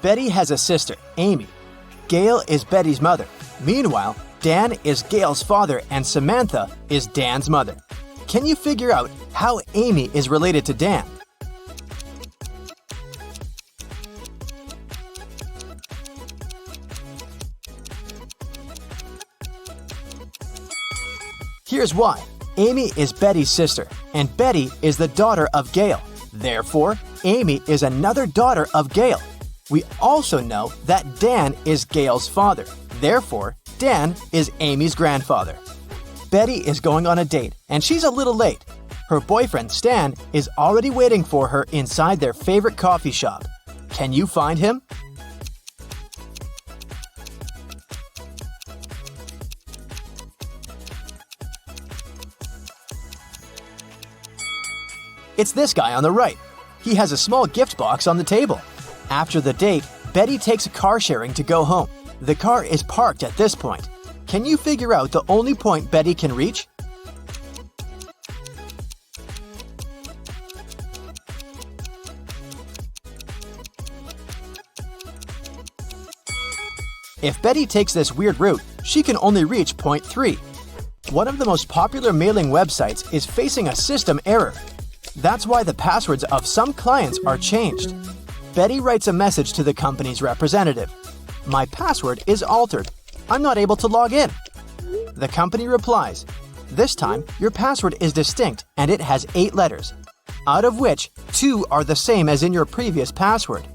Betty has a sister, Amy. Gail is Betty's mother. Meanwhile, Dan is Gail's father and Samantha is Dan's mother. Can you figure out how Amy is related to Dan? Here's why. Amy is Betty's sister, and Betty is the daughter of Gail. Therefore, Amy is another daughter of Gail. We also know that Dan is Gail's father. Therefore, Dan is Amy's grandfather. Betty is going on a date, and she's a little late. Her boyfriend, Stan, is already waiting for her inside their favorite coffee shop. Can you find him? It's this guy on the right. He has a small gift box on the table. After the date, Betty takes a car sharing to go home. The car is parked at this point. Can you figure out the only point Betty can reach? If Betty takes this weird route, she can only reach point 3. One of the most popular mailing websites is facing a system error. That's why the passwords of some clients are changed. Betty writes a message to the company's representative. My password is altered. I'm not able to log in. The company replies, this time your password is distinct and it has 8 letters, out of which 2 are the same as in your previous password.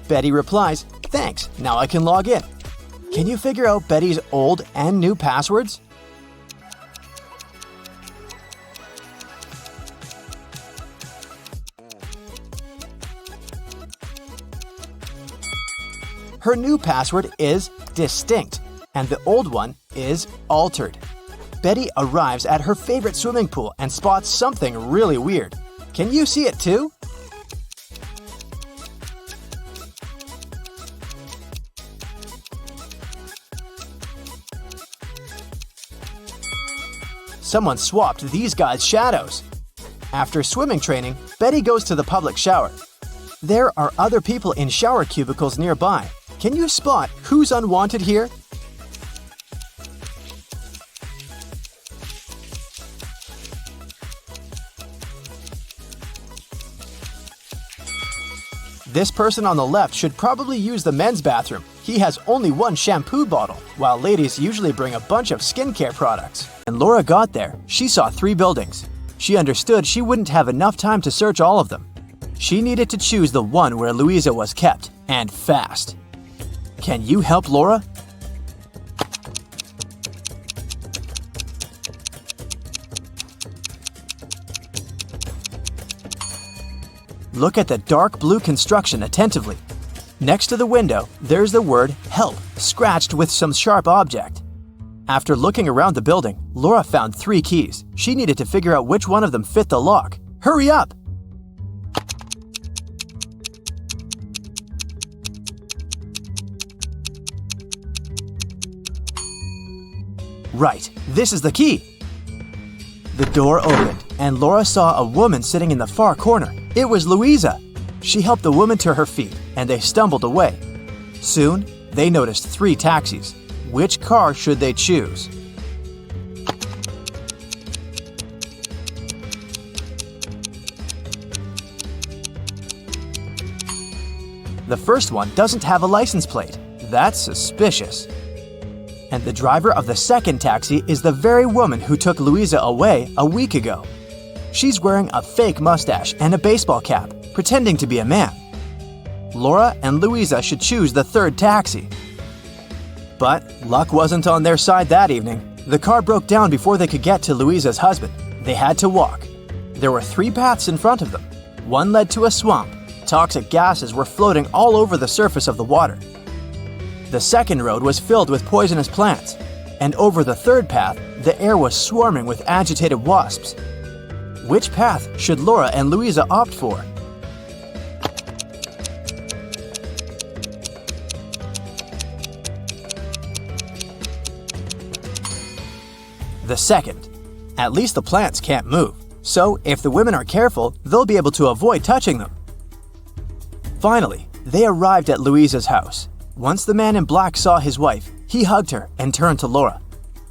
Betty replies, thanks, now I can log in. Can you figure out Betty's old and new passwords? Her new password is distinct, and the old one is altered. Betty arrives at her favorite swimming pool and spots something really weird. Can you see it too? Someone swapped these guys' shadows. After swimming training, Betty goes to the public shower. There are other people in shower cubicles nearby. Can you spot who's unwanted here? This person on the left should probably use the men's bathroom. He has only one shampoo bottle, while ladies usually bring a bunch of skincare products. When Laura got there, she saw 3 buildings. She understood she wouldn't have enough time to search all of them. She needed to choose the one where Louisa was kept, and fast. Can you help Laura? Look at the dark blue construction attentively. Next to the window, there's the word help scratched with some sharp object. After looking around the building, Laura found 3 keys. She needed to figure out which one of them fit the lock. Hurry up! Right, this is the key. The door opened, and Laura saw a woman sitting in the far corner. It was Louisa. She helped the woman to her feet, and they stumbled away. Soon, they noticed 3 taxis. Which car should they choose? The first one doesn't have a license plate. That's suspicious. And the driver of the second taxi is the very woman who took Louisa away a week ago. She's wearing a fake mustache and a baseball cap, pretending to be a man. Laura and Louisa should choose the third taxi. But luck wasn't on their side that evening. The car broke down before they could get to Louisa's husband. They had to walk. There were 3 paths in front of them. One led to a swamp. Toxic gases were floating all over the surface of the water. The second road was filled with poisonous plants, and over the third path, the air was swarming with agitated wasps. Which path should Laura and Louisa opt for? The second. At least the plants can't move, so if the women are careful, they'll be able to avoid touching them. Finally, They arrived at Louisa's house. Once the man in black saw his wife, he hugged her and turned to Laura.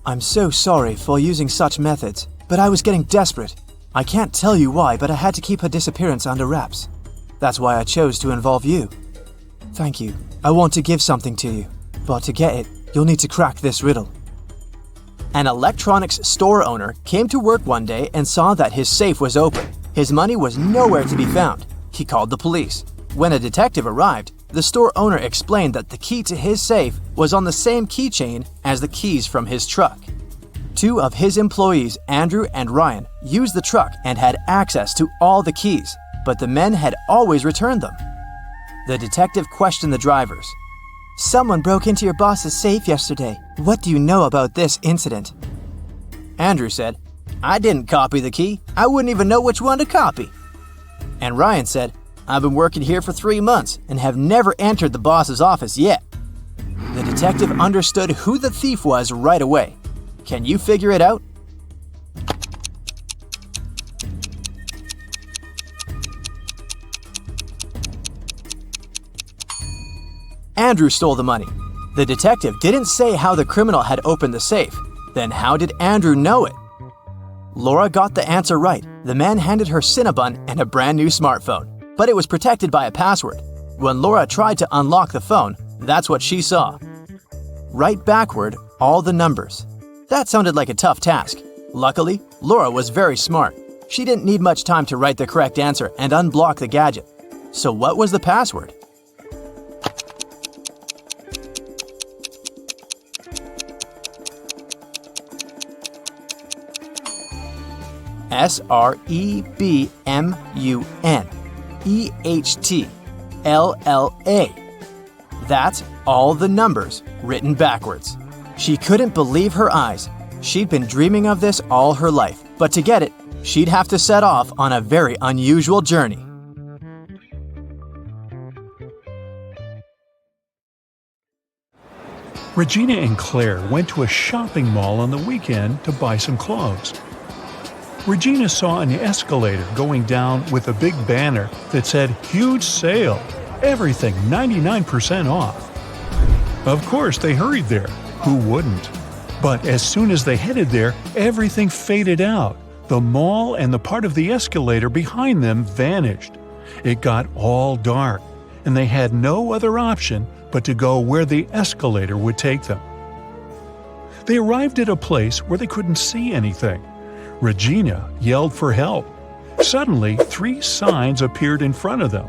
"I'm so sorry for using such methods, but I was getting desperate. I can't tell you why, but I had to keep her disappearance under wraps. That's why I chose to involve you. Thank you. I want to give something to you, but to get it, you'll need to crack this riddle." An electronics store owner came to work one day and saw that his safe was open. His money was nowhere to be found. He called the police. When a detective arrived, the store owner explained that the key to his safe was on the same keychain as the keys from his truck. Two of his employees, Andrew and Ryan, used the truck and had access to all the keys, but the men had always returned them. The detective questioned the drivers. "Someone broke into your boss's safe yesterday. What do you know about this incident?" Andrew said, "I didn't copy the key. I wouldn't even know which one to copy." And Ryan said, "I've been working here for 3 months and have never entered the boss's office yet." The detective understood who the thief was right away. Can you figure it out? Andrew stole the money. The detective didn't say how the criminal had opened the safe. Then how did Andrew know it? Laura got the answer right. The man handed her Cinnabon and a brand new smartphone, but it was protected by a password. When Laura tried to unlock the phone, that's what she saw. Write backward all the numbers. That sounded like a tough task. Luckily, Laura was very smart. She didn't need much time to write the correct answer and unblock the gadget. So what was the password? SREBMUNEHTLLA. That's all the numbers written backwards. She couldn't believe her eyes. She'd been dreaming of this all her life, but to get it, she'd have to set off on a very unusual journey. Regina and Claire went to a shopping mall on the weekend to buy some clothes. Regina saw an escalator going down with a big banner that said, "Huge sale! Everything 99% off." Of course, they hurried there. Who wouldn't? But as soon as they headed there, everything faded out. The mall and the part of the escalator behind them vanished. It got all dark, and they had no other option but to go where the escalator would take them. They arrived at a place where they couldn't see anything. Regina yelled for help. Suddenly, 3 signs appeared in front of them.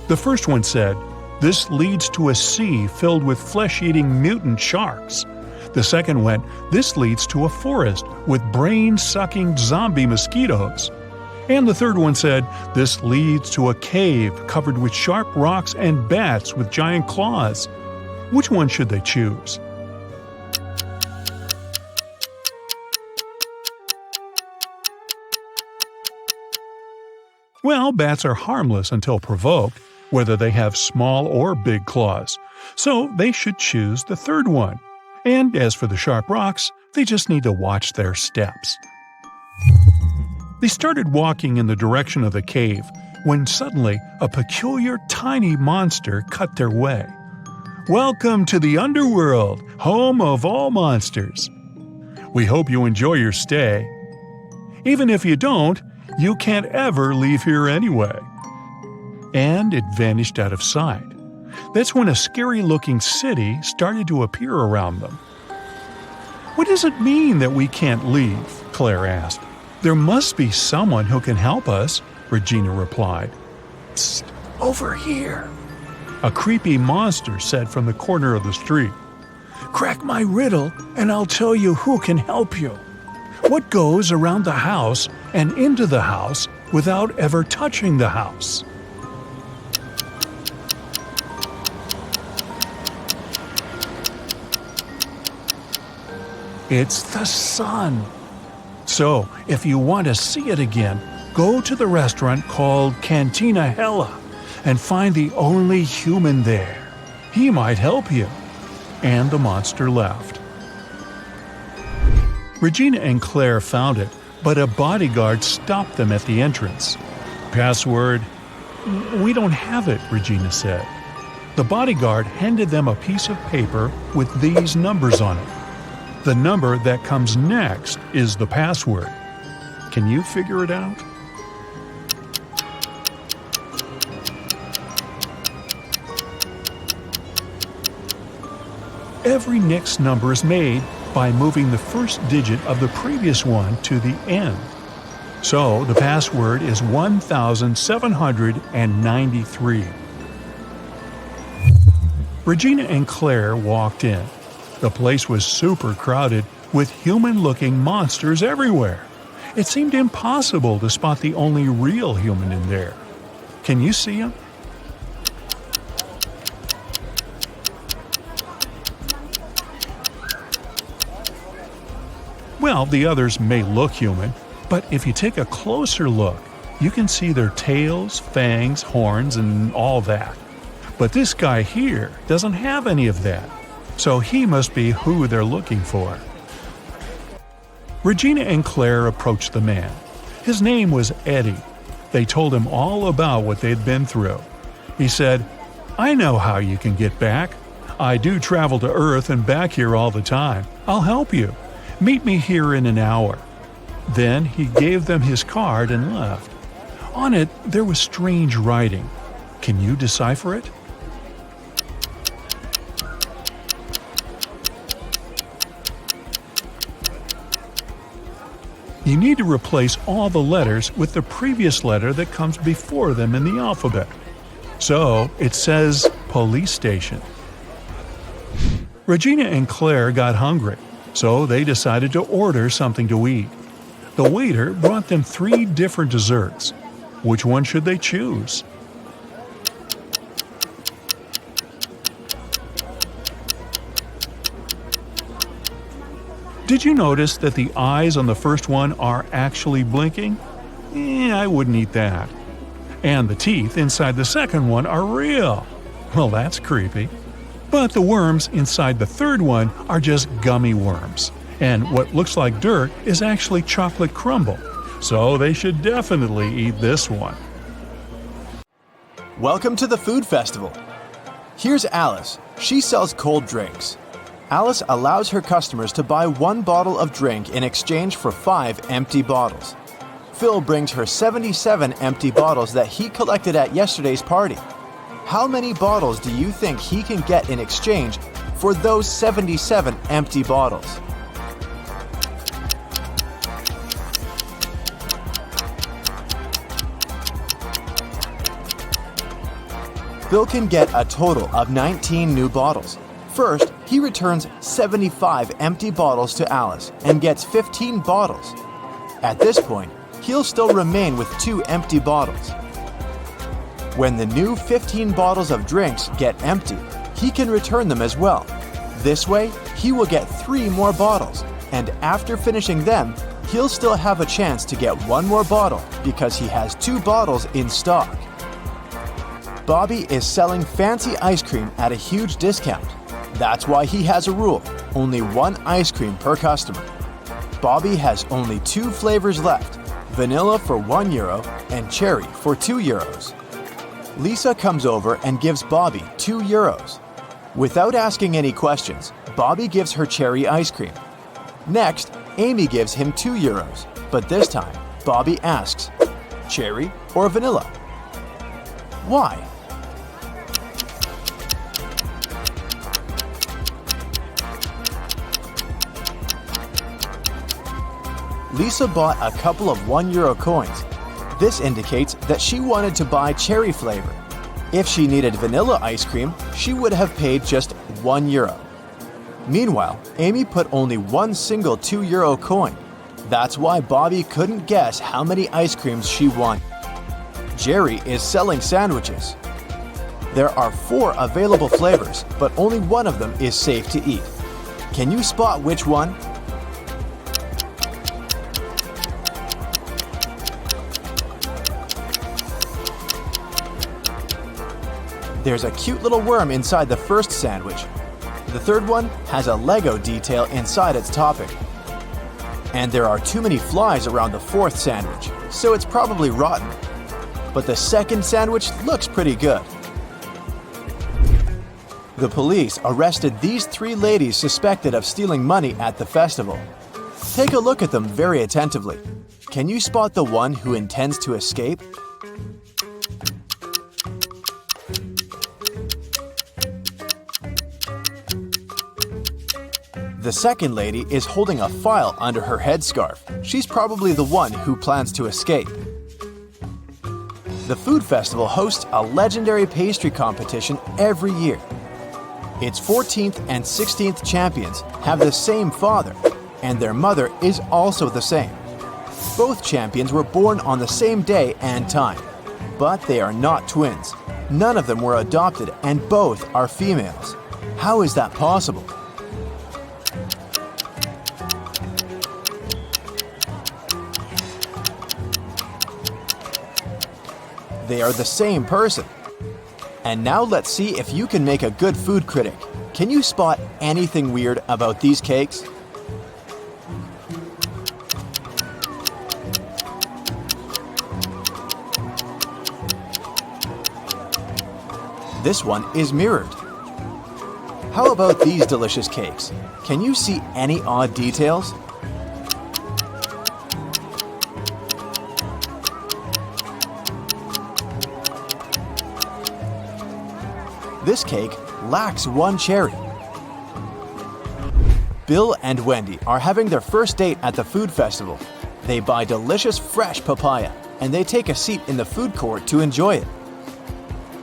The first one said, "This leads to a sea filled with flesh-eating mutant sharks." The second went, "This leads to a forest with brain-sucking zombie mosquitoes." And the third one said, "This leads to a cave covered with sharp rocks and bats with giant claws." Which one should they choose? Well, bats are harmless until provoked, whether they have small or big claws, so they should choose the third one. And as for the sharp rocks, they just need to watch their steps. They started walking in the direction of the cave when suddenly a peculiar tiny monster cut their way. "Welcome to the underworld, home of all monsters. We hope you enjoy your stay. Even if you don't, you can't ever leave here anyway." And it vanished out of sight. That's when a scary-looking city started to appear around them. "What does it mean that we can't leave?" Claire asked. "There must be someone who can help us," Regina replied. "Psst, over here," a creepy monster said from the corner of the street. "Crack my riddle and I'll tell you who can help you. What goes around the house and into the house without ever touching the house?" It's the sun. So, if you want to see it again, go to the restaurant called Cantina Hella and find the only human there. He might help you. And the monster left. Regina and Claire found it, but a bodyguard stopped them at the entrance. "Password?" "We don't have it," Regina said. The bodyguard handed them a piece of paper with these numbers on it. The number that comes next is the password. Can you figure it out? Every next number is made by moving the first digit of the previous one to the end. So the password is 1793. Regina and Claire walked in. The place was super crowded with human-looking monsters everywhere. It seemed impossible to spot the only real human in there. Can you see him? Well, the others may look human, but if you take a closer look, you can see their tails, fangs, horns, and all that. But this guy here doesn't have any of that, so he must be who they're looking for. Regina and Claire approached the man. His name was Eddie. They told him all about what they'd been through. He said, "I know how you can get back. I do travel to Earth and back here all the time. I'll help you. Meet me here in an hour." Then he gave them his card and left. On it, there was strange writing. Can you decipher it? You need to replace all the letters with the previous letter that comes before them in the alphabet. So it says police station. Regina and Claire got hungry, so they decided to order something to eat. The waiter brought them 3 different desserts. Which one should they choose? Did you notice that the eyes on the first one are actually blinking? I wouldn't eat that. And the teeth inside the second one are real. Well, that's creepy. But the worms inside the third one are just gummy worms. And what looks like dirt is actually chocolate crumble. So they should definitely eat this one. Welcome to the food festival. Here's Alice. She sells cold drinks. Alice allows her customers to buy 1 bottle of drink in exchange for 5 empty bottles. Phil brings her 77 empty bottles that he collected at yesterday's party. How many bottles do you think he can get in exchange for those 77 empty bottles? Phil can get a total of 19 new bottles. First, he returns 75 empty bottles to Alice and gets 15 bottles. At this point, he'll still remain with 2 empty bottles. When the new 15 bottles of drinks get empty, he can return them as well. This way, he will get 3 more bottles, and after finishing them, he'll still have a chance to get 1 more bottle because he has 2 bottles in stock. Bobby is selling fancy ice cream at a huge discount. That's why he has a rule, only 1 ice cream per customer. Bobby has only 2 flavors left, vanilla for €1 and cherry for €2. Lisa comes over and gives Bobby €2. Without asking any questions, Bobby gives her cherry ice cream. Next, Amy gives him €2, but this time, Bobby asks, cherry or vanilla? Why? Lisa bought a couple of €1 coins. This indicates that she wanted to buy cherry flavor. If she needed vanilla ice cream, she would have paid just €1. Meanwhile, Amy put only 1 single €2 coin. That's why Bobby couldn't guess how many ice creams she wanted. Jerry is selling sandwiches. There are 4 available flavors, but only one of them is safe to eat. Can you spot which one? There's a cute little worm inside the first sandwich. The third one has a Lego detail inside its topping. And there are too many flies around the 4th sandwich, so it's probably rotten. But the second sandwich looks pretty good. The police arrested these 3 ladies suspected of stealing money at the festival. Take a look at them very attentively. Can you spot the one who intends to escape? The second lady is holding a file under her headscarf. She's probably the one who plans to escape. The food festival hosts a legendary pastry competition every year. Its 14th and 16th champions have the same father, and their mother is also the same. Both champions were born on the same day and time, but they are not twins. None of them were adopted, and both are females. How is that possible? They are the same person. And now let's see if you can make a good food critic. Can you spot anything weird about these cakes? This one is mirrored. How about these delicious cakes? Can you see any odd details? This cake lacks one cherry. Bill and Wendy are having their first date at the food festival. They buy delicious fresh papaya, and they take a seat in the food court to enjoy it.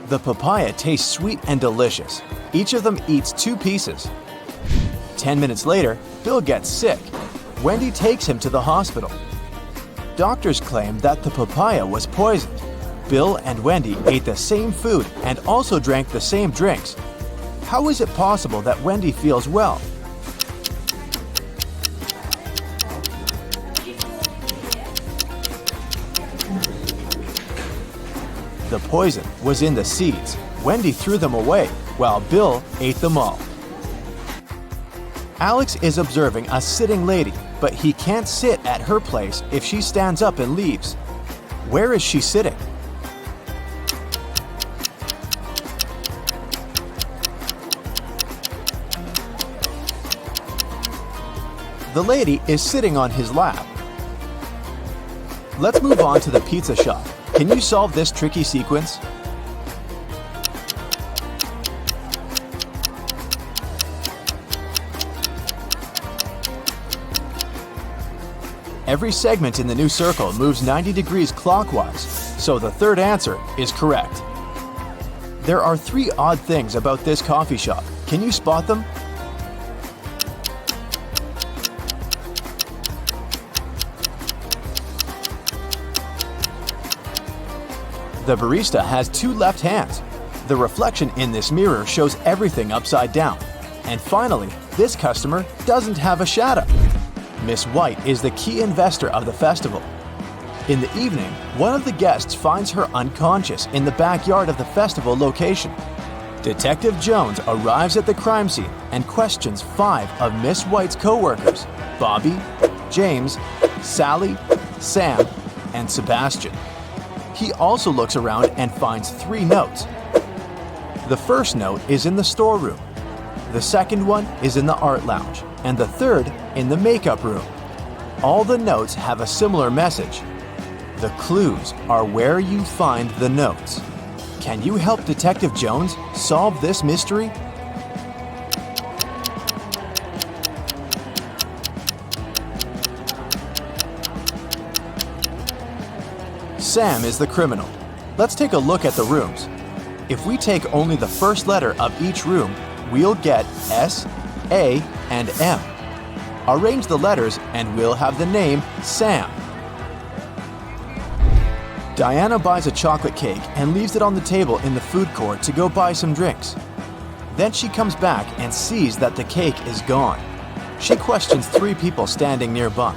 The papaya tastes sweet and delicious. Each of them eats 2 pieces. 10 minutes later, Bill gets sick. Wendy takes him to the hospital. Doctors claim that the papaya was poisoned. Bill and Wendy ate the same food and also drank the same drinks. How is it possible that Wendy feels well? The poison was in the seeds. Wendy threw them away, while Bill ate them all. Alex is observing a sitting lady, but he can't sit at her place if she stands up and leaves. Where is she sitting? The lady is sitting on his lap. Let's move on to the pizza shop. Can you solve this tricky sequence? Every segment in the new circle moves 90 degrees clockwise, so the third answer is correct. There are 3 odd things about this coffee shop. Can you spot them? The barista has 2 left hands. The reflection in this mirror shows everything upside down. And finally, this customer doesn't have a shadow. Miss White is the key investor of the festival. In the evening, one of the guests finds her unconscious in the backyard of the festival location. Detective Jones arrives at the crime scene and questions 5 of Miss White's co-workers: Bobby, James, Sally, Sam, and Sebastian. He also looks around and finds 3 notes. The first note is in the storeroom. The second one is in the art lounge, and the third in the makeup room. All the notes have a similar message. The clues are where you find the notes. Can you help Detective Jones solve this mystery? Sam is the criminal. Let's take a look at the rooms. If we take only the first letter of each room, we'll get S, A, and M. Arrange the letters and we'll have the name Sam. Diana buys a chocolate cake and leaves it on the table in the food court to go buy some drinks. Then she comes back and sees that the cake is gone. She questions 3 people standing nearby.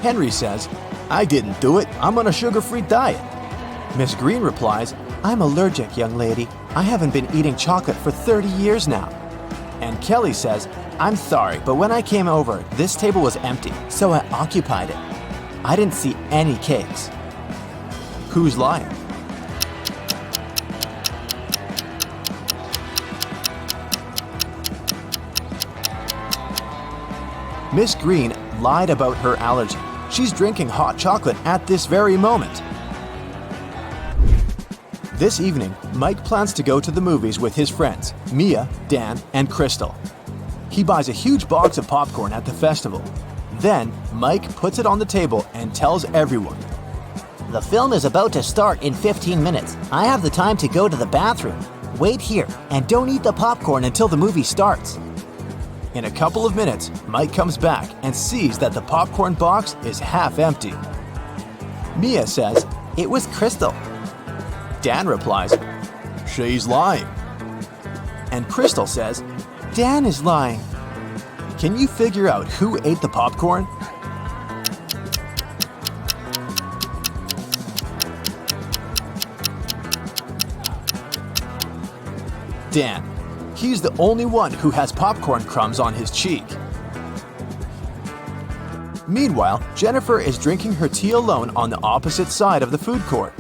Henry says, "I didn't do it. I'm on a sugar-free diet." Miss Green replies, "I'm allergic, young lady. I haven't been eating chocolate for 30 years now." And Kelly says, "I'm sorry, but when I came over, this table was empty, so I occupied it. I didn't see any cakes." Who's lying? Miss Green lied about her allergy. She's drinking hot chocolate at this very moment. This evening, Mike plans to go to the movies with his friends, Mia, Dan, and Crystal. He buys a huge box of popcorn at the festival. Then, Mike puts it on the table and tells everyone, The film is about to start in 15 minutes. I have the time to go to the bathroom. Wait here and don't eat the popcorn until the movie starts. In a couple of minutes, Mike comes back and sees that the popcorn box is half empty. Mia says, It was Crystal. Dan replies, She's lying. And Crystal says, Dan is lying. Can you figure out who ate the popcorn? Dan. He's the only one who has popcorn crumbs on his cheek. Meanwhile, Jennifer is drinking her tea alone on the opposite side of the food court.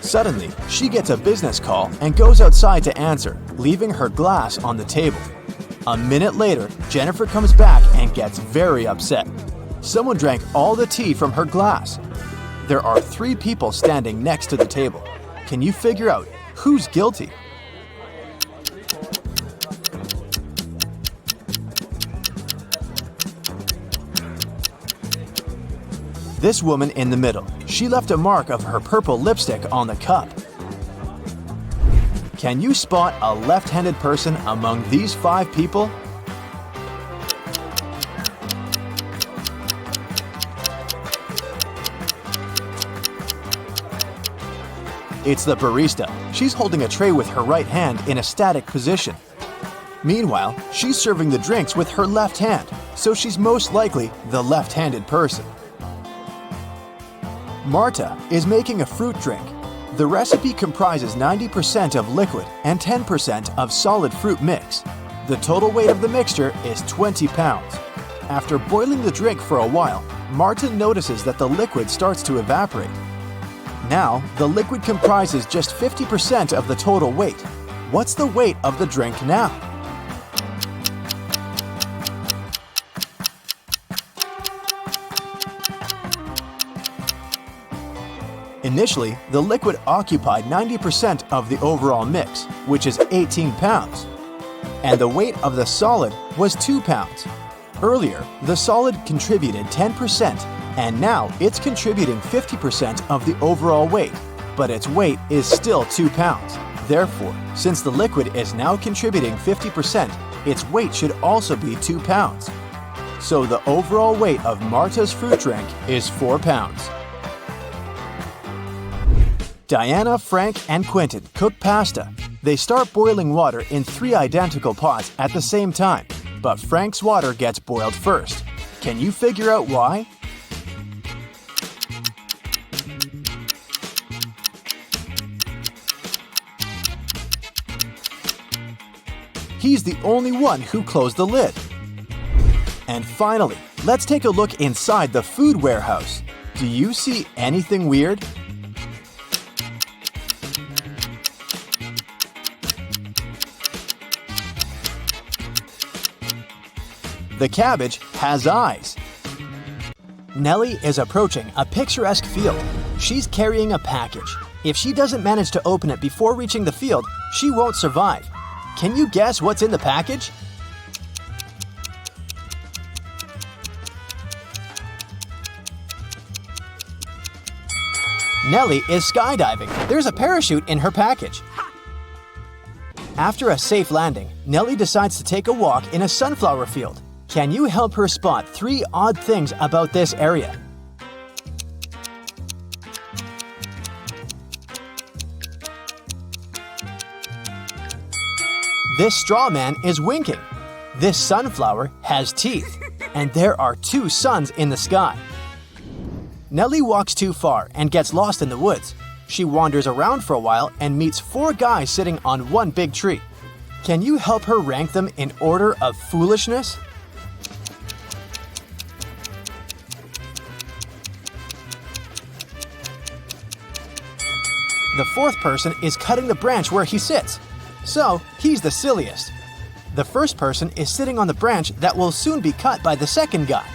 Suddenly, she gets a business call and goes outside to answer, leaving her glass on the table. A minute later, Jennifer comes back and gets very upset. Someone drank all the tea from her glass. There are 3 people standing next to the table. Can you figure out who's guilty? This woman in the middle, she left a mark of her purple lipstick on the cup. Can you spot a left-handed person among these 5 people? It's the barista. She's holding a tray with her right hand in a static position. Meanwhile, she's serving the drinks with her left hand, so she's most likely the left-handed person. Marta is making a fruit drink. The recipe comprises 90% of liquid and 10% of solid fruit mix. The total weight of the mixture is 20 pounds. After boiling the drink for a while, Marta notices that the liquid starts to evaporate. Now, the liquid comprises just 50% of the total weight. What's the weight of the drink now? Initially, the liquid occupied 90% of the overall mix, which is 18 pounds. And the weight of the solid was 2 pounds. Earlier, the solid contributed 10%, and now it's contributing 50% of the overall weight, but its weight is still 2 pounds. Therefore, since the liquid is now contributing 50%, its weight should also be 2 pounds. So the overall weight of Marta's fruit drink is 4 pounds. Diana, Frank, and Quentin cook pasta. They start boiling water in 3 identical pots at the same time, but Frank's water gets boiled first. Can you figure out why? He's the only one who closed the lid. And finally, let's take a look inside the food warehouse. Do you see anything weird? The cabbage has eyes. Nellie is approaching a picturesque field. She's carrying a package. If she doesn't manage to open it before reaching the field, she won't survive. Can you guess what's in the package? Nellie is skydiving. There's a parachute in her package. After a safe landing, Nellie decides to take a walk in a sunflower field. Can you help her spot 3 odd things about this area? This straw man is winking. This sunflower has teeth. And there are 2 suns in the sky. Nellie walks too far and gets lost in the woods. She wanders around for a while and meets 4 guys sitting on one big tree. Can you help her rank them in order of foolishness? The 4th person is cutting the branch where he sits. So, he's the silliest. The first person is sitting on the branch that will soon be cut by the second guy.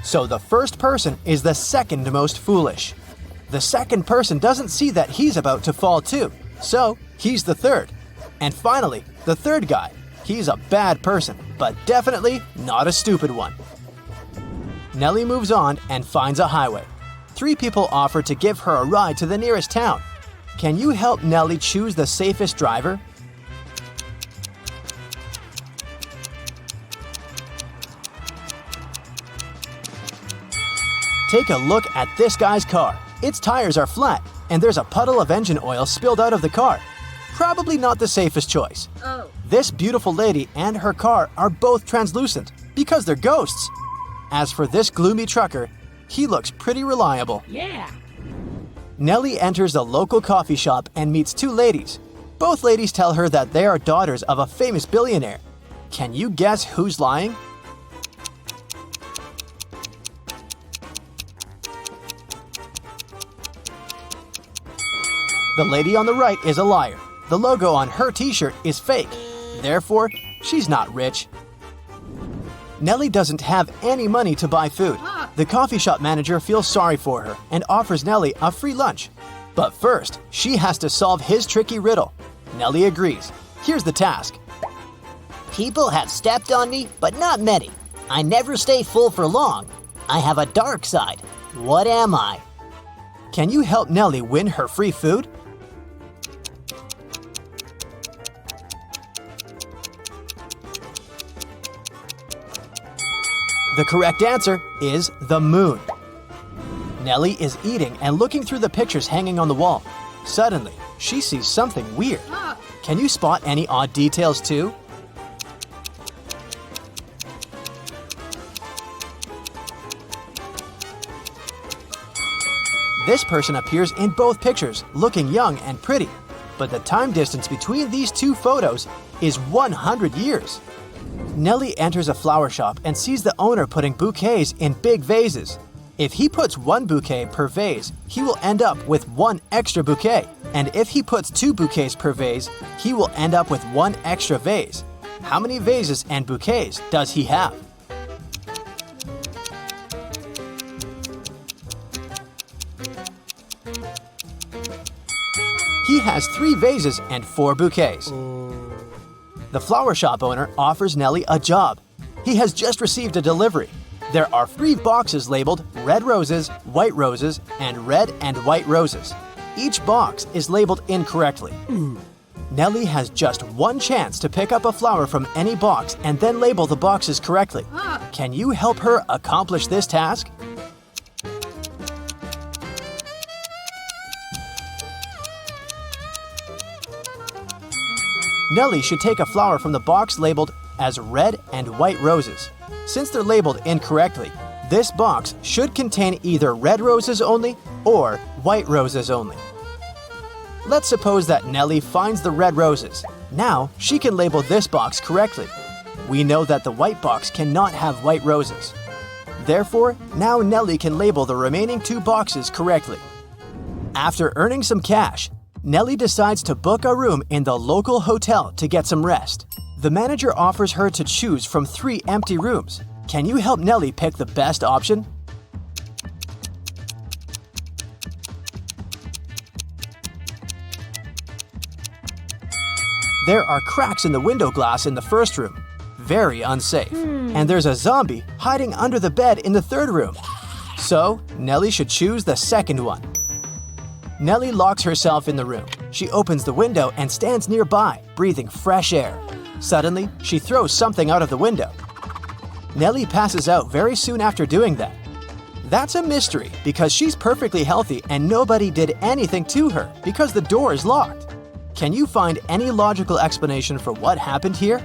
So the first person is the second most foolish. The second person doesn't see that he's about to fall too, so he's the third. And finally, the third guy. He's a bad person, but definitely not a stupid one. Nellie moves on and finds a highway. 3 people offer to give her a ride to the nearest town. Can you help Nellie choose the safest driver? Take a look at this guy's car. Its tires are flat, and there's a puddle of engine oil spilled out of the car. Probably not the safest choice. Oh. This beautiful lady and her car are both translucent because they're ghosts. As for this gloomy trucker, he looks pretty reliable. Yeah. Nellie enters a local coffee shop and meets 2 ladies. Both ladies tell her that they are daughters of a famous billionaire. Can you guess who's lying? The lady on the right is a liar. The logo on her t-shirt is fake. Therefore, she's not rich. Nellie doesn't have any money to buy food. The coffee shop manager feels sorry for her and offers Nellie a free lunch. But first, she has to solve his tricky riddle. Nellie agrees. Here's the task. People have stepped on me, but not many. I never stay full for long. I have a dark side. What am I? Can you help Nellie win her free food? The correct answer is the moon. Nellie is eating and looking through the pictures hanging on the wall. Suddenly, she sees something weird. Can you spot any odd details too? This person appears in both pictures, looking young and pretty. But the time distance between these 2 photos is 100 years. Nellie enters a flower shop and sees the owner putting bouquets in big vases. If he puts 1 bouquet per vase, he will end up with 1 extra bouquet. And if he puts 2 bouquets per vase, he will end up with 1 extra vase. How many vases and bouquets does he have? He has 3 vases and 4 bouquets. The flower shop owner offers Nellie a job. He has just received a delivery. There are 3 boxes labeled red roses, white roses, and red and white roses. Each box is labeled incorrectly. Nellie has just 1 chance to pick up a flower from any box and then label the boxes correctly. Can you help her accomplish this task? Nellie should take a flower from the box labeled as red and white roses. Since they're labeled incorrectly, this box should contain either red roses only or white roses only. Let's suppose that Nellie finds the red roses. Now she can label this box correctly. We know that the white box cannot have white roses. Therefore, now Nellie can label the remaining 2 boxes correctly. After earning some cash, Nellie decides to book a room in the local hotel to get some rest. The manager offers her to choose from 3 empty rooms. Can you help Nellie pick the best option? There are cracks in the window glass in the first room. Very unsafe. And there's a zombie hiding under the bed in the third room. So, Nellie should choose the second one. Nellie locks herself in the room. She opens the window and stands nearby, breathing fresh air. Suddenly, she throws something out of the window. Nellie passes out very soon after doing that. That's a mystery because she's perfectly healthy and nobody did anything to her because the door is locked. Can you find any logical explanation for what happened here?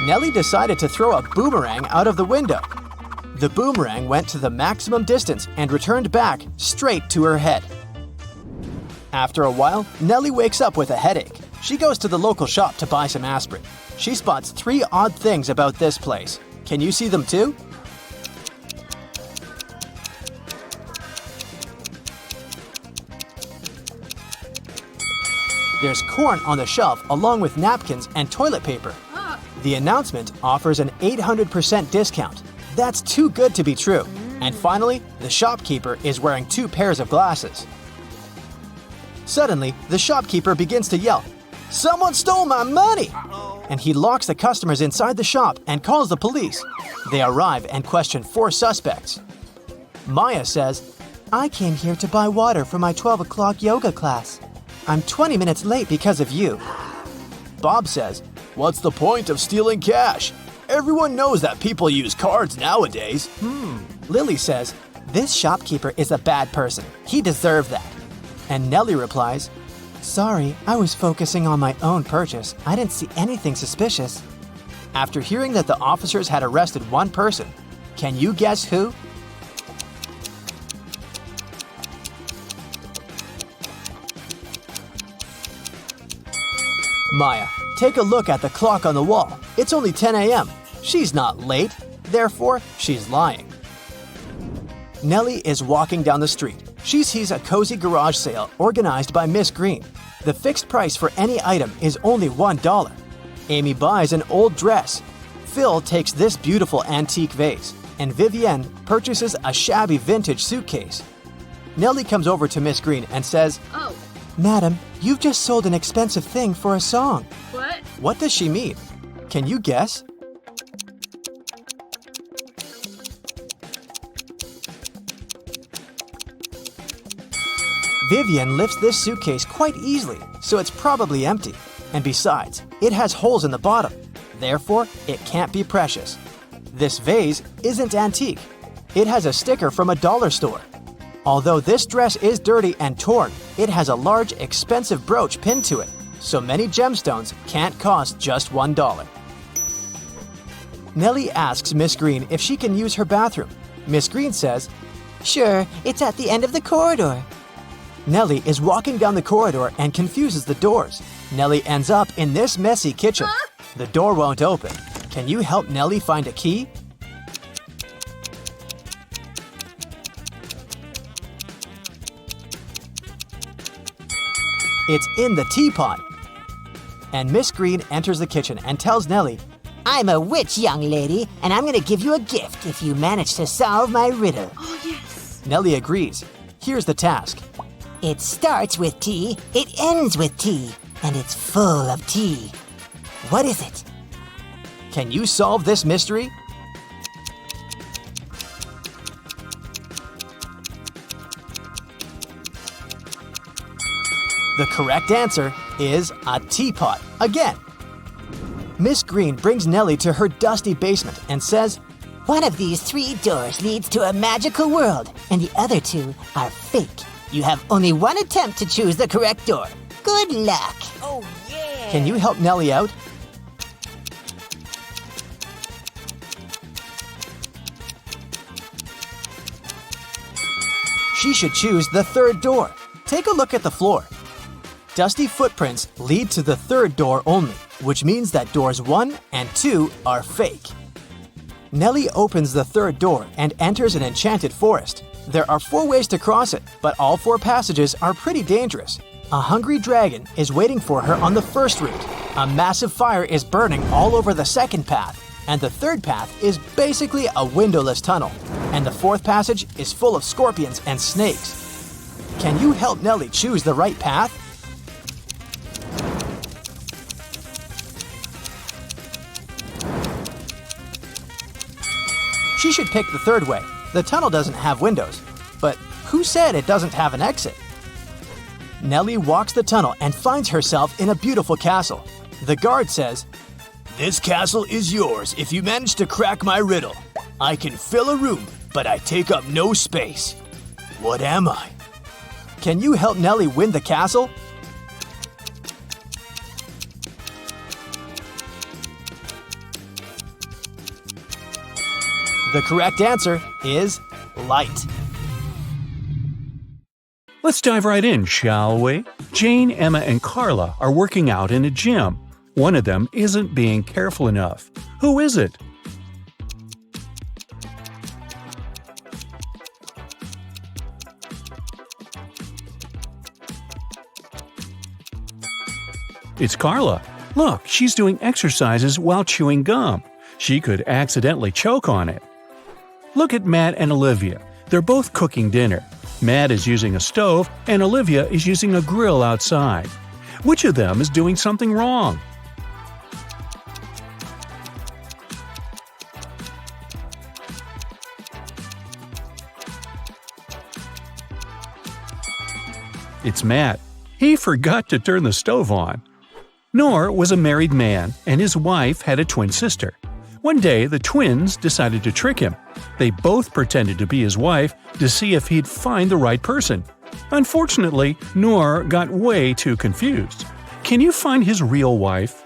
Nellie decided to throw a boomerang out of the window. The boomerang went to the maximum distance and returned back straight to her head. After a while, Nellie wakes up with a headache. She goes to the local shop to buy some aspirin. She spots 3 odd things about this place. Can you see them too? There's corn on the shelf along with napkins and toilet paper. The announcement offers an 800% discount. That's too good to be true. And finally, the shopkeeper is wearing 2 pairs of glasses. Suddenly, the shopkeeper begins to yell, "Someone stole my money!" And he locks the customers inside the shop and calls the police. They arrive and question 4 suspects. Maya says, "I came here to buy water for my 12 o'clock yoga class. I'm 20 minutes late because of you." Bob says, "What's the point of stealing cash? Everyone knows that people use cards nowadays." Lily says, "This shopkeeper is a bad person. He deserved that." And Nellie replies, "Sorry, I was focusing on my own purchase. I didn't see anything suspicious." After hearing that the officers had arrested one person, can you guess who? Maya, take a look at the clock on the wall. It's only 10 a.m. She's not late, therefore she's lying. Nellie is walking down the street. She sees a cozy garage sale organized by Miss Green. The fixed price for any item is only $1. Amy buys an old dress. Phil takes this beautiful antique vase, and Vivienne purchases a shabby vintage suitcase. Nellie comes over to Miss Green and says, Oh, "Madam, you've just sold an expensive thing for a song." what? What does she mean? Can you guess? Vivian lifts this suitcase quite easily, so it's probably empty. And besides, it has holes in the bottom. Therefore, it can't be precious. This vase isn't antique. It has a sticker from a dollar store. Although this dress is dirty and torn, it has a large, expensive brooch pinned to it, so many gemstones can't cost just $1. Nellie asks Miss Green if she can use her bathroom. Miss Green says, "Sure, it's at the end of the corridor." Nellie is walking down the corridor and confuses the doors. Nellie ends up in this messy kitchen. The door won't open. Can you help Nellie find a key? It's in the teapot. And Miss Green enters the kitchen and tells Nellie, I'm a witch, young lady, and I'm gonna give you a gift if you manage to solve my riddle. Oh, yes. Nellie agrees. Here's the task. It starts with T, it ends with T, and it's full of tea. What is it? Can you solve this mystery? The correct answer is a teapot again. Miss Green brings Nellie to her dusty basement and says, One of these 3 doors leads to a magical world, and the other 2 are fake. You have only one attempt to choose the correct door. Good luck. Oh, yeah. Can you help Nellie out? She should choose the 3rd door. Take a look at the floor. Dusty footprints lead to the 3rd door only, which means that doors 1 and 2 are fake. Nellie opens the 3rd door and enters an enchanted forest. There are 4 ways to cross it, but all 4 passages are pretty dangerous. A hungry dragon is waiting for her on the first route. A massive fire is burning all over the 2nd path, and the 3rd path is basically a windowless tunnel. And the 4th passage is full of scorpions and snakes. Can you help Nellie choose the right path? She should pick the 3rd way. The tunnel doesn't have windows. But who said it doesn't have an exit? Nellie walks the tunnel and finds herself in a beautiful castle. The guard says, "This castle is yours if you manage to crack my riddle. I can fill a room, but I take up no space. What am I?" Can you help Nellie win the castle? The correct answer is light. Let's dive right in, shall we? Jane, Emma, and Carla are working out in a gym. One of them isn't being careful enough. Who is it? It's Carla. Look, she's doing exercises while chewing gum. She could accidentally choke on it. Look at Matt and Olivia. They're both cooking dinner. Matt is using a stove and Olivia is using a grill outside. Which of them is doing something wrong? It's Matt. He forgot to turn the stove on. Noor was a married man, and his wife had a twin sister. One day, the twins decided to trick him. They both pretended to be his wife to see if he'd find the right person. Unfortunately, Noor got way too confused. Can you find his real wife?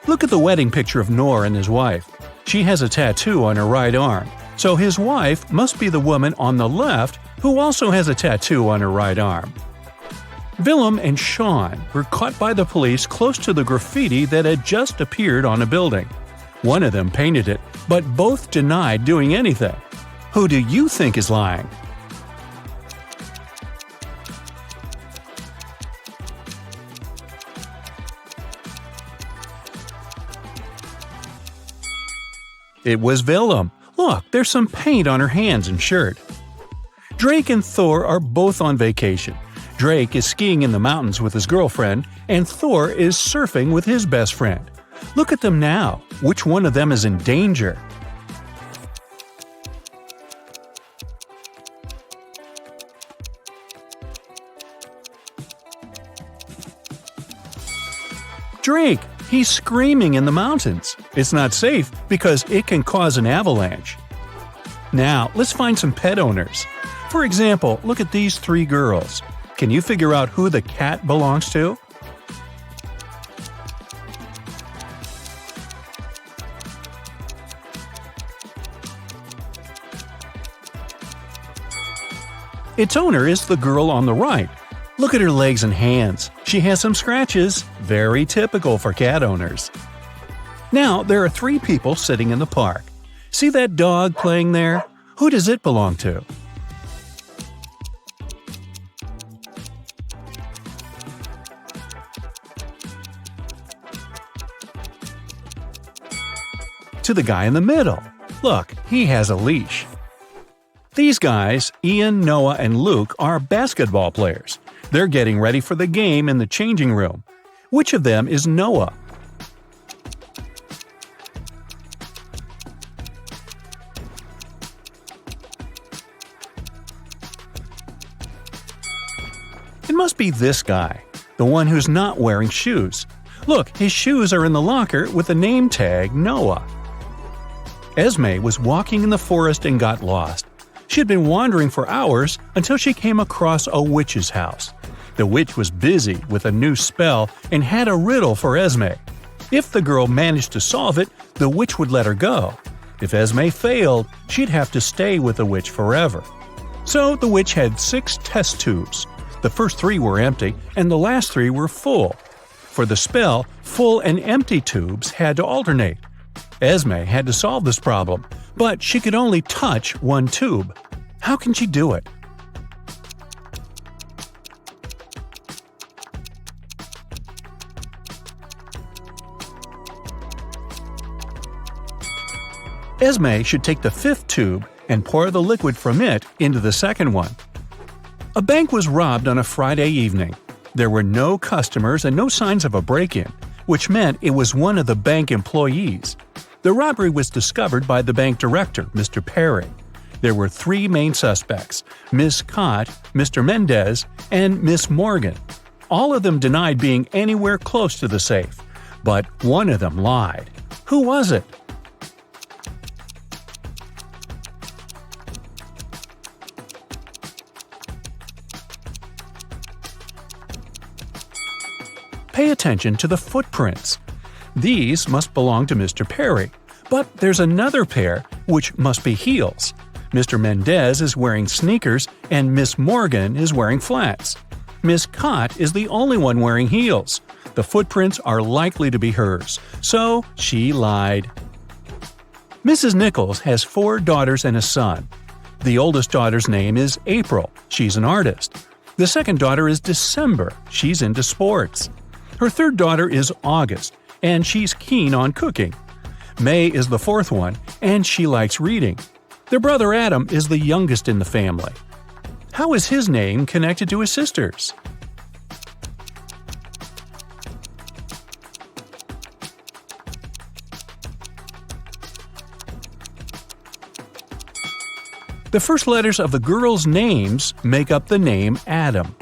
Look at the wedding picture of Noor and his wife. She has a tattoo on her right arm, so his wife must be the woman on the left who also has a tattoo on her right arm. Willem and Sean were caught by the police close to the graffiti that had just appeared on a building. One of them painted it, but both denied doing anything. Who do you think is lying? It was Willem. Look, there's some paint on her hands and shirt. Drake and Thor are both on vacation. Drake is skiing in the mountains with his girlfriend, and Thor is surfing with his best friend. Look at them now. Which one of them is in danger? Drake! He's screaming in the mountains. It's not safe because it can cause an avalanche. Now, let's find some pet owners. For example, look at these three girls. Can you figure out who the cat belongs to? Its owner is the girl on the right. Look at her legs and hands. She has some scratches, very typical for cat owners. Now, there are three people sitting in the park. See that dog playing there? Who does it belong to? To the guy in the middle. Look, he has a leash. These guys, Ian, Noah, and Luke, are basketball players. They're getting ready for the game in the changing room. Which of them is Noah? It must be this guy, the one who's not wearing shoes. Look, his shoes are in the locker with the name tag Noah. Esme was walking in the forest and got lost. She had been wandering for hours until she came across a witch's house. The witch was busy with a new spell and had a riddle for Esme. If the girl managed to solve it, the witch would let her go. If Esme failed, she'd have to stay with the witch forever. So the witch had 6 test tubes. The first 3 were empty and the last 3 were full. For the spell, full and empty tubes had to alternate. Esme had to solve this problem, but she could only touch one tube. How can she do it? Esme should take the 5th tube and pour the liquid from it into the second one. A bank was robbed on a Friday evening. There were no customers and no signs of a break-in, which meant it was one of the bank employees. The robbery was discovered by the bank director, Mr. Perry. There were 3 main suspects, Miss Cott, Mr. Mendez, and Miss Morgan. All of them denied being anywhere close to the safe, but one of them lied. Who was it? Pay attention to the footprints. These must belong to Mr. Perry, but there's another pair which must be heels. Mr. Mendez is wearing sneakers and Miss Morgan is wearing flats. Miss Cott is the only one wearing heels. The footprints are likely to be hers, so she lied. Mrs. Nichols has 4 daughters and a son. The oldest daughter's name is April. She's an artist. The second daughter is December. She's into sports. Her third daughter is August, and she's keen on cooking. May is the fourth one, and she likes reading. Their brother Adam is the youngest in the family. How is his name connected to his sisters? The first letters of the girls' names make up the name Adam.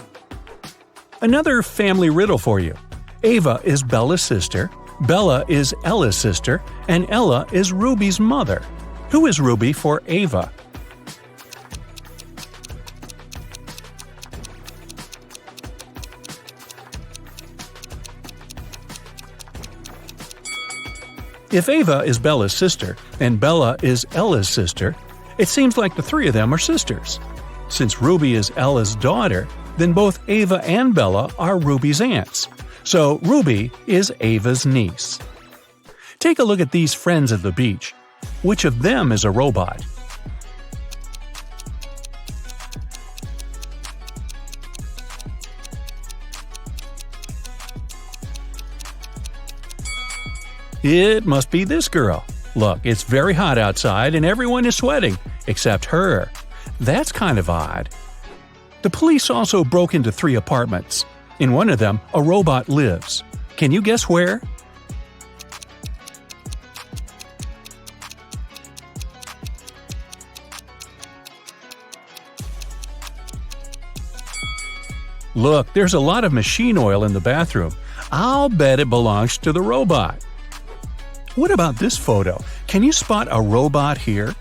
Another family riddle for you. Ava is Bella's sister, Bella is Ella's sister, and Ella is Ruby's mother. Who is Ruby for Ava? If Ava is Bella's sister and Bella is Ella's sister, it seems like the 3 of them are sisters. Since Ruby is Ella's daughter, then both Ava and Bella are Ruby's aunts. So Ruby is Ava's niece. Take a look at these friends at the beach. Which of them is a robot? It must be this girl. Look, it's very hot outside and everyone is sweating, except her. That's kind of odd. The police also broke into 3 apartments. In one of them, a robot lives. Can you guess where? Look, there's a lot of machine oil in the bathroom. I'll bet it belongs to the robot. What about this photo? Can you spot a robot here?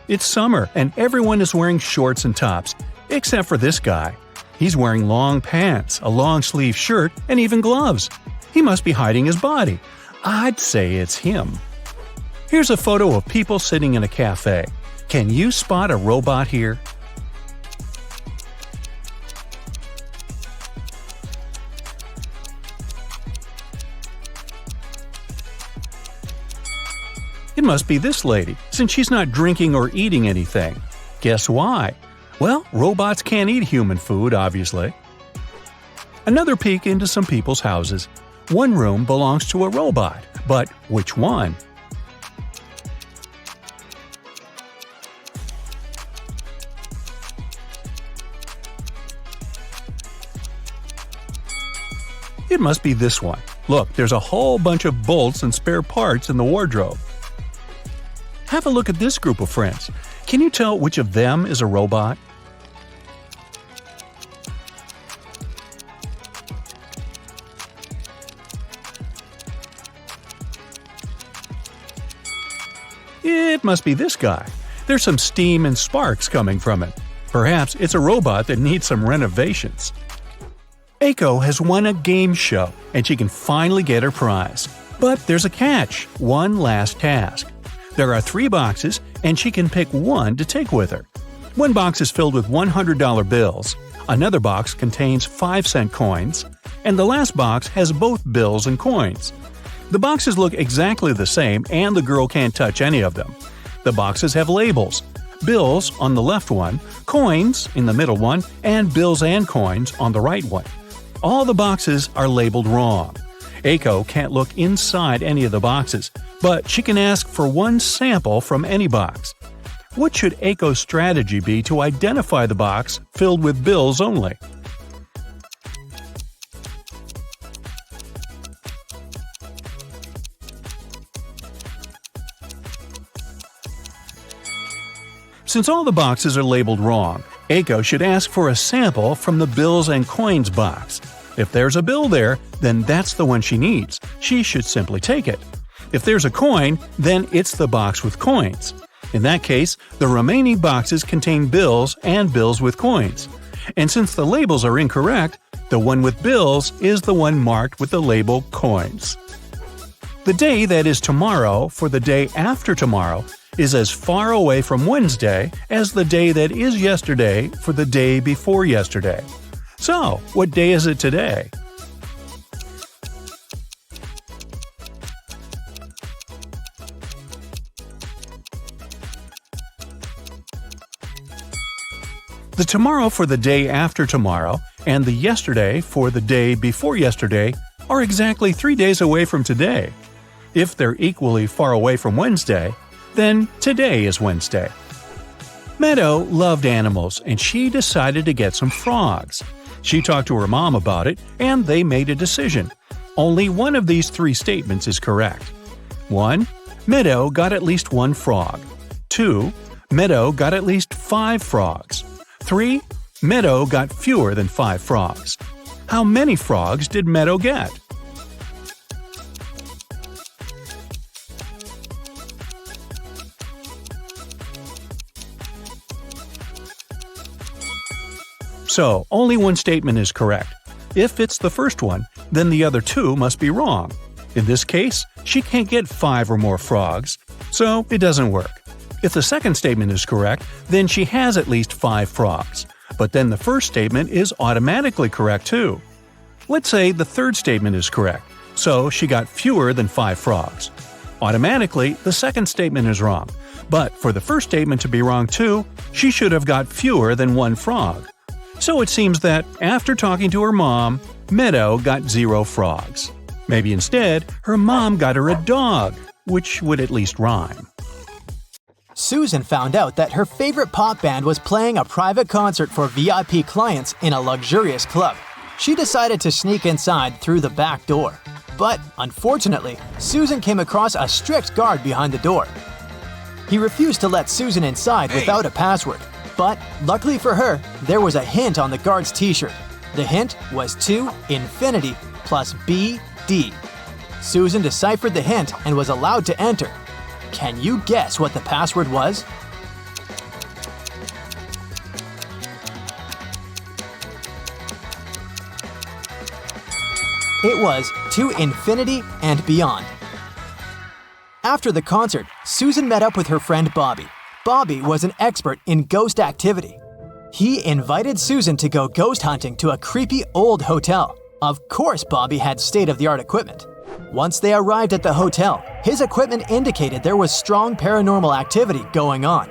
It's summer and everyone is wearing shorts and tops, except for this guy. He's wearing long pants, a long sleeve shirt, and even gloves. He must be hiding his body. I'd say it's him. Here's a photo of people sitting in a cafe. Can you spot a robot here? It must be this lady, since she's not drinking or eating anything. Guess why? Well, robots can't eat human food, obviously. Another peek into some people's houses. One room belongs to a robot, but which one? It must be this one. Look, there's a whole bunch of bolts and spare parts in the wardrobe. Have a look at this group of friends. Can you tell which of them is a robot? It must be this guy. There's some steam and sparks coming from it. Perhaps it's a robot that needs some renovations. Aiko has won a game show, and she can finally get her prize. But there's a catch, one last task. There are 3 boxes, and she can pick one to take with her. One box is filled with $100 bills, another box contains 5-cent coins, and the last box has both bills and coins. The boxes look exactly the same, and the girl can't touch any of them. The boxes have labels. Bills on the left one, coins in the middle one, and bills and coins on the right one. All the boxes are labeled wrong. Aiko can't look inside any of the boxes, but she can ask for one sample from any box. What should Aiko's strategy be to identify the box filled with bills only? Since all the boxes are labeled wrong, Aiko should ask for a sample from the bills and coins box. If there's a bill there, then that's the one she needs. She should simply take it. If there's a coin, then it's the box with coins. In that case, the remaining boxes contain bills and bills with coins. And since the labels are incorrect, the one with bills is the one marked with the label coins. The day that is tomorrow for the day after tomorrow is as far away from Wednesday as the day that is yesterday for the day before yesterday. So, what day is it today? The tomorrow for the day after tomorrow and the yesterday for the day before yesterday are exactly 3 days away from today. If they're equally far away from Wednesday, then today is Wednesday. Meadow loved animals and she decided to get some frogs. She talked to her mom about it and they made a decision. Only one of these 3 statements is correct. 1. Meadow got at least 1 frog. 2. Meadow got at least 5 frogs. 3. Meadow got fewer than 5 frogs. How many frogs did Meadow get? So, only one statement is correct. If it's the first one, then the other 2 must be wrong. In this case, she can't get 5 or more frogs, so it doesn't work. If the second statement is correct, then she has at least 5 frogs. But then the first statement is automatically correct too. Let's say the third statement is correct, so she got fewer than 5 frogs. Automatically, the second statement is wrong. But for the first statement to be wrong too, she should have got fewer than 1 frog. So it seems that, after talking to her mom, Meadow got 0 frogs. Maybe instead, her mom got her a dog, which would at least rhyme. Susan found out that her favorite pop band was playing a private concert for VIP clients in a luxurious club. She decided to sneak inside through the back door. But, unfortunately, Susan came across a strict guard behind the door. He refused to let Susan inside without a password. But, luckily for her, there was a hint on the guard's t-shirt. The hint was to infinity plus BD. Susan deciphered the hint and was allowed to enter. Can you guess what the password was? It was to infinity and beyond. After the concert, Susan met up with her friend Bobby. Bobby was an expert in ghost activity. He invited Susan to go ghost hunting to a creepy old hotel. Of course, Bobby had state-of-the-art equipment. Once they arrived at the hotel, his equipment indicated there was strong paranormal activity going on.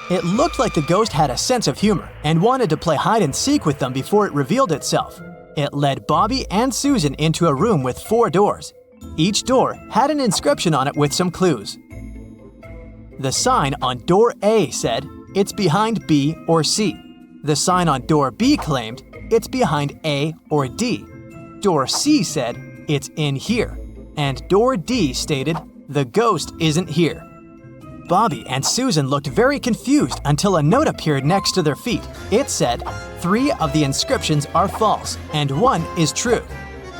It looked like the ghost had a sense of humor and wanted to play hide-and-seek with them before it revealed itself. It led Bobby and Susan into a room with 4 doors. Each door had an inscription on it with some clues. The sign on door A said, "It's behind B or C." The sign on door B claimed, "It's behind A or D." Door C said, "It's in here." And door D stated, "The ghost isn't here." Bobby and Susan looked very confused until a note appeared next to their feet. It said, 3 of the inscriptions are false and 1 is true.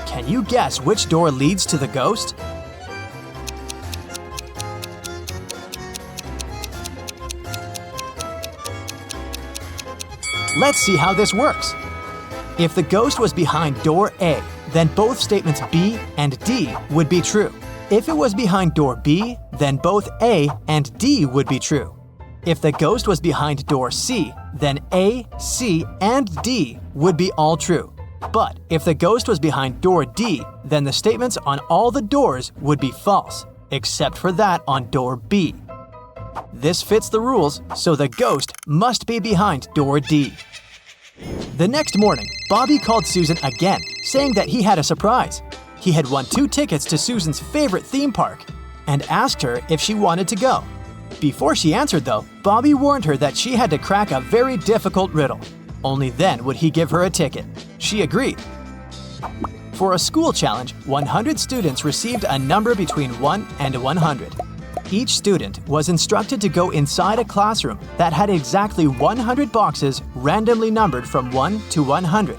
Can you guess which door leads to the ghost? Let's see how this works. If the ghost was behind door A, then both statements B and D would be true. If it was behind door B, then both A and D would be true. If the ghost was behind door C, then A, C, and D would be all true. But if the ghost was behind door D, then the statements on all the doors would be false, except for that on door B. This fits the rules, so the ghost must be behind door D. The next morning, Bobby called Susan again, saying that he had a surprise. He had won 2 tickets to Susan's favorite theme park and asked her if she wanted to go. Before she answered, though, Bobby warned her that she had to crack a very difficult riddle. Only then would he give her a ticket. She agreed. For a school challenge, 100 students received a number between 1 and 100. Each student was instructed to go inside a classroom that had exactly 100 boxes randomly numbered from 1 to 100.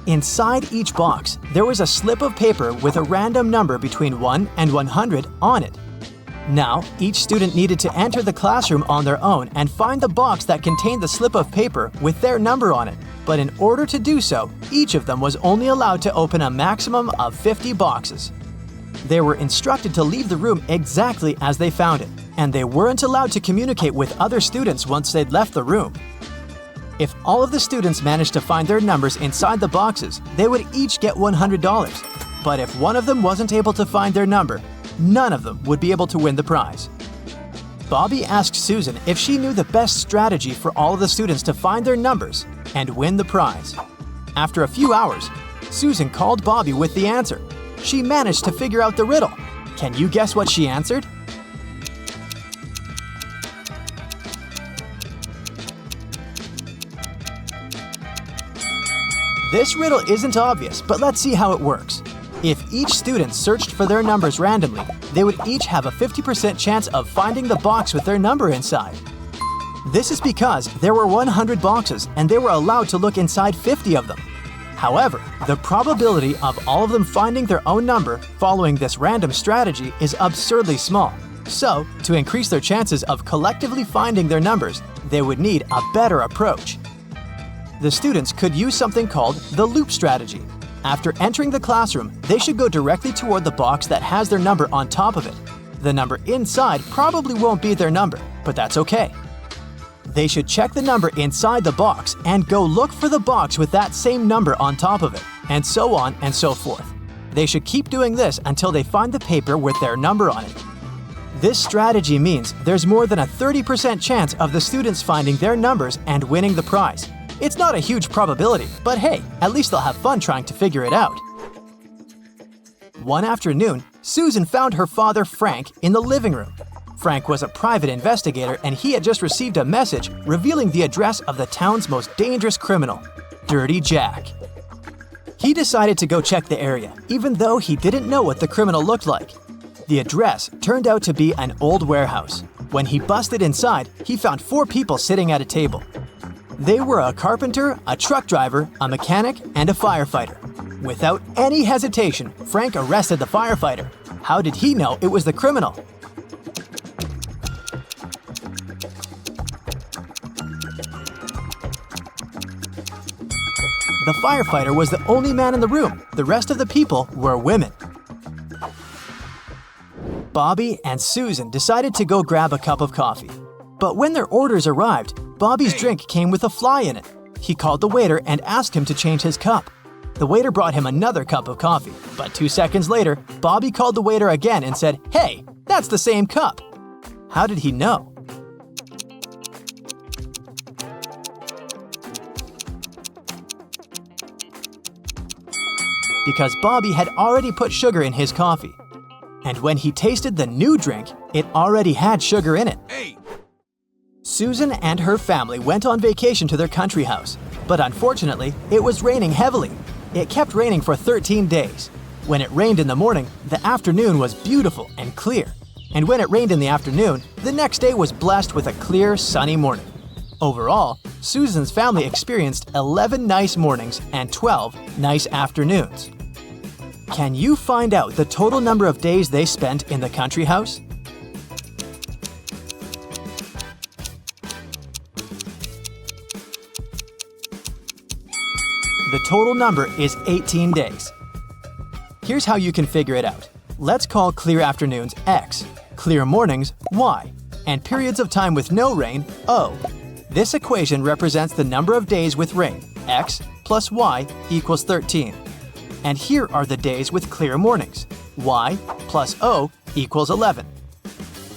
Inside each box, there was a slip of paper with a random number between 1 and 100 on it. Now, each student needed to enter the classroom on their own and find the box that contained the slip of paper with their number on it. But in order to do so, each of them was only allowed to open a maximum of 50 boxes. They were instructed to leave the room exactly as they found it, and they weren't allowed to communicate with other students once they'd left the room. If all of the students managed to find their numbers inside the boxes, they would each get $100. But if one of them wasn't able to find their number, none of them would be able to win the prize. Bobby asked Susan if she knew the best strategy for all of the students to find their numbers and win the prize. After a few hours, Susan called Bobby with the answer. She managed to figure out the riddle. Can you guess what she answered? This riddle isn't obvious, but let's see how it works. If each student searched for their numbers randomly, they would each have a 50% chance of finding the box with their number inside. This is because there were 100 boxes and they were allowed to look inside 50 of them. However, the probability of all of them finding their own number following this random strategy is absurdly small. So, to increase their chances of collectively finding their numbers, they would need a better approach. The students could use something called the loop strategy. After entering the classroom, they should go directly toward the box that has their number on top of it. The number inside probably won't be their number, but that's okay. They should check the number inside the box and go look for the box with that same number on top of it, and so on and so forth. They should keep doing this until they find the paper with their number on it. This strategy means there's more than a 30% chance of the students finding their numbers and winning the prize. It's not a huge probability, but hey, at least they'll have fun trying to figure it out. One afternoon, Susan found her father Frank in the living room. Frank was a private investigator and he had just received a message revealing the address of the town's most dangerous criminal, Dirty Jack. He decided to go check the area, even though he didn't know what the criminal looked like. The address turned out to be an old warehouse. When he busted inside, he found 4 people sitting at a table. They were a carpenter, a truck driver, a mechanic, and a firefighter. Without any hesitation, Frank arrested the firefighter. How did he know it was the criminal? The firefighter was the only man in the room. The rest of the people were women. Bobby and Susan decided to go grab a cup of coffee. But when their orders arrived, Bobby's drink came with a fly in it. He called the waiter and asked him to change his cup. The waiter brought him another cup of coffee, but 2 seconds later, Bobby called the waiter again and said, "Hey, that's the same cup." How did he know? Because Bobby had already put sugar in his coffee. And when he tasted the new drink, it already had sugar in it. Susan and her family went on vacation to their country house, but unfortunately, it was raining heavily. It kept raining for 13 days. When it rained in the morning, the afternoon was beautiful and clear. And when it rained in the afternoon, the next day was blessed with a clear, sunny morning. Overall, Susan's family experienced 11 nice mornings and 12 nice afternoons. Can you find out the total number of days they spent in the country house? The total number is 18 days. Here's how you can figure it out. Let's call clear afternoons X, clear mornings Y, and periods of time with no rain O. This equation represents the number of days with rain, X plus Y equals 13. And here are the days with clear mornings, Y plus O equals 11.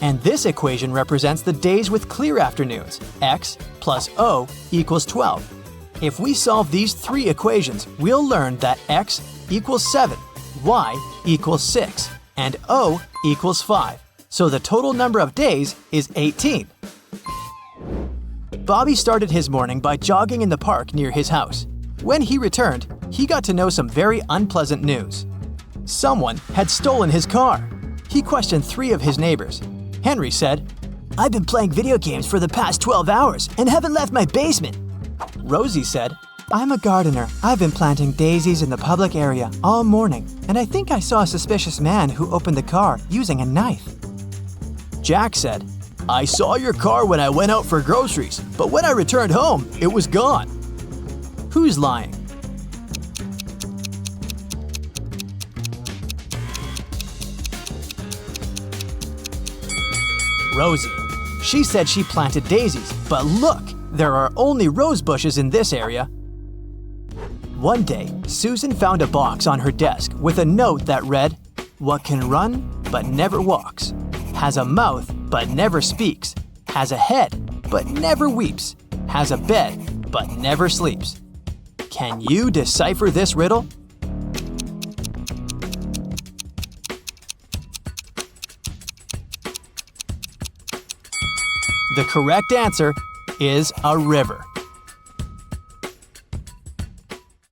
And this equation represents the days with clear afternoons, X plus O equals 12. If we solve these 3 equations, we'll learn that X equals 7, Y equals 6, and O equals 5. So the total number of days is 18. Bobby started his morning by jogging in the park near his house. When he returned, he got to know some very unpleasant news. Someone had stolen his car. He questioned 3 of his neighbors. Henry said, "I've been playing video games for the past 12 hours and haven't left my basement." Rosie said, "I'm a gardener. I've been planting daisies in the public area all morning, and I think I saw a suspicious man who opened the car using a knife." Jack said, "I saw your car when I went out for groceries, but when I returned home, it was gone." Who's lying? Rosie. She said she planted daisies, but look, there are only rose bushes in this area. One day, Susan found a box on her desk with a note that read, "What can run but never walks, has a mouth but never speaks, has a head but never weeps, has a bed but never sleeps." Can you decipher this riddle? The correct answer is a river.